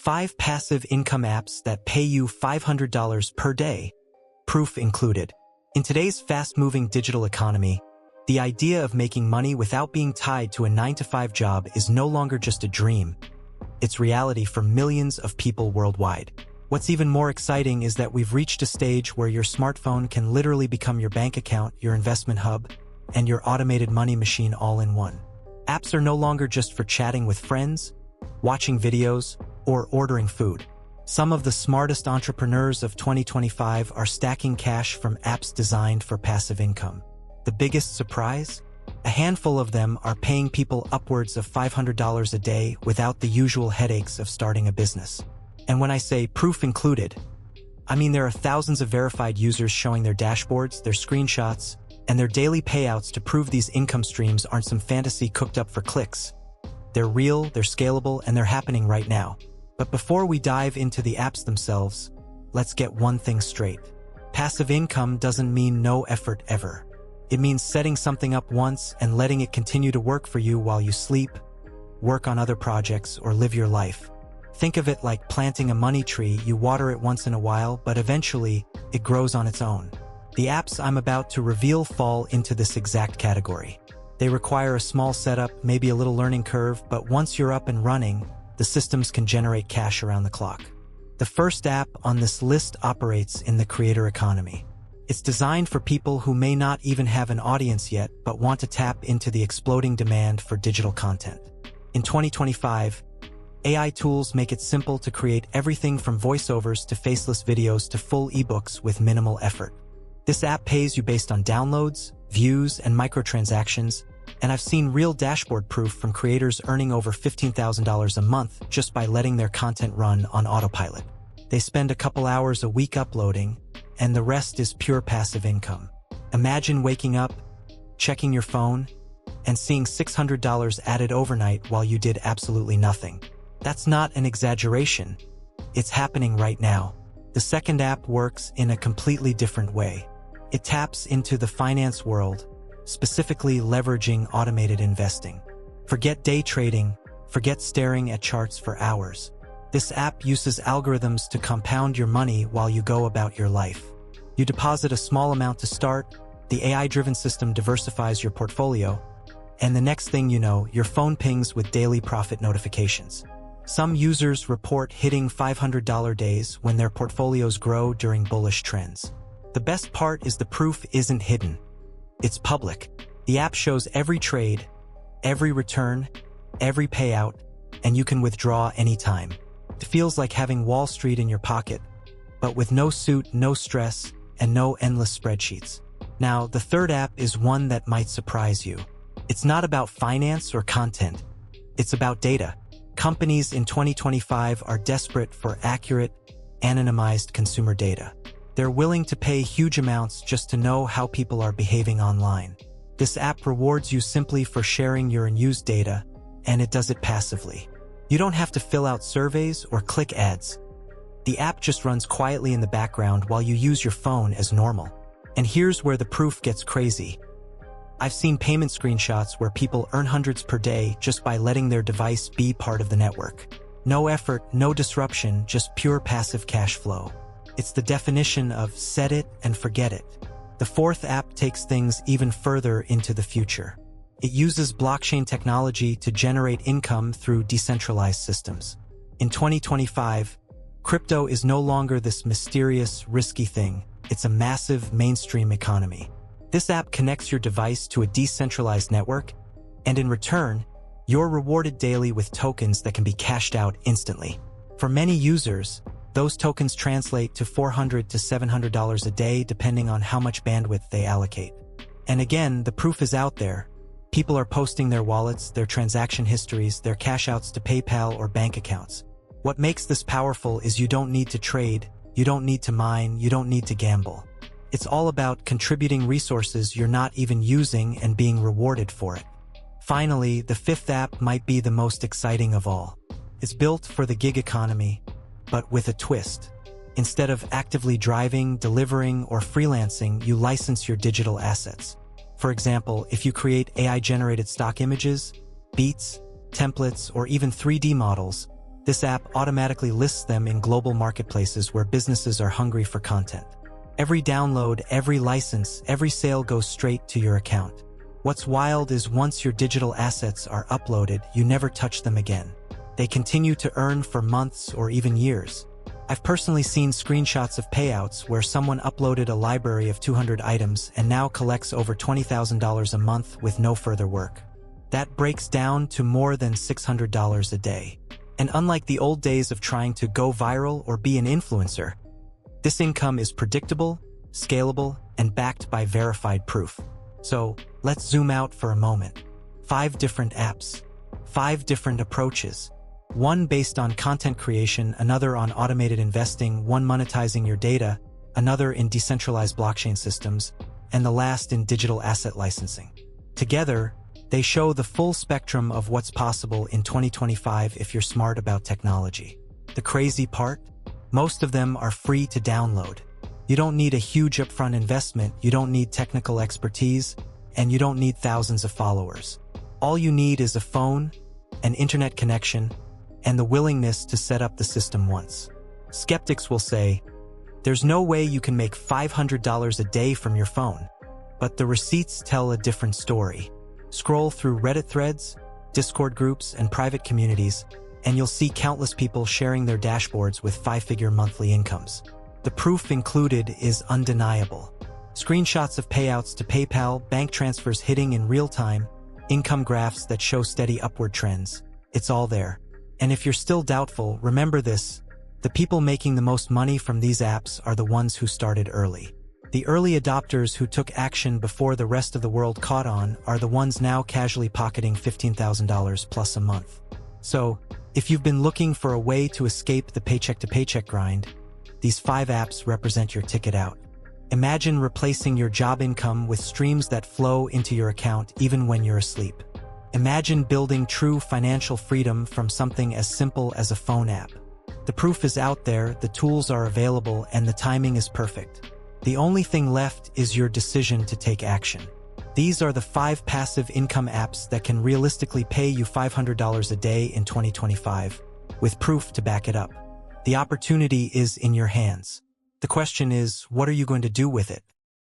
5 passive income apps that pay you $500 per day, proof included. In today's fast-moving digital economy, the idea of making money without being tied to a 9-to-5 job is no longer just a dream. It's reality for millions of people worldwide. What's even more exciting is that we've reached a stage where your smartphone can literally become your bank account, your investment hub, and your automated money machine all in one. Apps are no longer just for chatting with friends, watching videos, or ordering food. Some of the smartest entrepreneurs of 2025 are stacking cash from apps designed for passive income. The biggest surprise? A handful of them are paying people upwards of $500 a day without the usual headaches of starting a business. And when I say proof included, I mean there are thousands of verified users showing their dashboards, their screenshots, and their daily payouts to prove these income streams aren't some fantasy cooked up for clicks. They're real, they're scalable, and they're happening right now. But before we dive into the apps themselves, let's get one thing straight. Passive income doesn't mean no effort ever. It means setting something up once and letting it continue to work for you while you sleep, work on other projects, or live your life. Think of it like planting a money tree. You water it once in a while, but eventually it grows on its own. The apps I'm about to reveal fall into this exact category. They require a small setup, maybe a little learning curve, but once you're up and running, the systems can generate cash around the clock. The first app on this list operates in the creator economy. It's designed for people who may not even have an audience yet, but want to tap into the exploding demand for digital content. In 2025, AI tools make it simple to create everything from voiceovers to faceless videos to full ebooks with minimal effort. This app pays you based on downloads, views, and microtransactions, and I've seen real dashboard proof from creators earning over $15,000 a month just by letting their content run on autopilot. They spend a couple hours a week uploading, and the rest is pure passive income. Imagine waking up, checking your phone, and seeing $600 added overnight while you did absolutely nothing. That's not an exaggeration. It's happening right now. The second app works in a completely different way. It taps into the finance world, specifically leveraging automated investing. Forget day trading, forget staring at charts for hours. This app uses algorithms to compound your money while you go about your life. You deposit a small amount to start, the AI-driven system diversifies your portfolio, and the next thing you know, your phone pings with daily profit notifications. Some users report hitting $500 days when their portfolios grow during bullish trends. The best part is the proof isn't hidden. It's public. The app shows every trade, every return, every payout, and you can withdraw anytime. It feels like having Wall Street in your pocket, but with no suit, no stress, and no endless spreadsheets. Now, the third app is one that might surprise you. It's not about finance or content. It's about data. Companies in 2025 are desperate for accurate, anonymized consumer data. They're willing to pay huge amounts just to know how people are behaving online. This app rewards you simply for sharing your unused data, and it does it passively. You don't have to fill out surveys or click ads. The app just runs quietly in the background while you use your phone as normal. And here's where the proof gets crazy. I've seen payment screenshots where people earn hundreds per day just by letting their device be part of the network. No effort, no disruption, just pure passive cash flow. It's the definition of set it and forget it. The fourth app takes things even further into the future. It uses blockchain technology to generate income through decentralized systems. In 2025, crypto is no longer this mysterious, risky thing. It's a massive mainstream economy. This app connects your device to a decentralized network, and in return, you're rewarded daily with tokens that can be cashed out instantly. For many users, those tokens translate to $400 to $700 a day depending on how much bandwidth they allocate. And again, the proof is out there. People are posting their wallets, their transaction histories, their cash outs to PayPal or bank accounts. What makes this powerful is you don't need to trade, you don't need to mine, you don't need to gamble. It's all about contributing resources you're not even using and being rewarded for it. Finally, the fifth app might be the most exciting of all. It's built for the gig economy, but with a twist. Instead of actively driving, delivering, or freelancing, you license your digital assets. For example, if you create AI-generated stock images, beats, templates, or even 3D models, This app automatically lists them in global marketplaces where businesses are hungry for content. Every download, every license, every sale goes straight to your account. What's wild is once your digital assets are uploaded, you never touch them again. They continue to earn for months or even years. I've personally seen screenshots of payouts where someone uploaded a library of 200 items and now collects over $20,000 a month with no further work. That breaks down to more than $600 a day. And unlike the old days of trying to go viral or be an influencer, this income is predictable, scalable, and backed by verified proof. So, let's zoom out for a moment. 5 different apps, 5 different approaches. One based on content creation, another on automated investing, one monetizing your data, another in decentralized blockchain systems, and the last in digital asset licensing. Together, they show the full spectrum of what's possible in 2025 if you're smart about technology. The crazy part? Most of them are free to download. You don't need a huge upfront investment, you don't need technical expertise, and you don't need thousands of followers. All you need is a phone, an internet connection, and the willingness to set up the system once. Skeptics will say, there's no way you can make $500 a day from your phone. But the receipts tell a different story. Scroll through Reddit threads, Discord groups, and private communities, and you'll see countless people sharing their dashboards with 5-figure monthly incomes. The proof included is undeniable. Screenshots of payouts to PayPal, bank transfers hitting in real time, income graphs that show steady upward trends. It's all there. And if you're still doubtful, remember this: the people making the most money from these apps are the ones who started early. The early adopters who took action before the rest of the world caught on are the ones now casually pocketing $15,000 plus a month. So, if you've been looking for a way to escape the paycheck-to-paycheck grind, these 5 apps represent your ticket out. Imagine replacing your job income with streams that flow into your account even when you're asleep. Imagine building true financial freedom from something as simple as a phone app. The proof is out there, the tools are available, and the timing is perfect. The only thing left is your decision to take action. These are the 5 passive income apps that can realistically pay you $500 a day in 2025, with proof to back it up. The opportunity is in your hands. The question is, what are you going to do with it?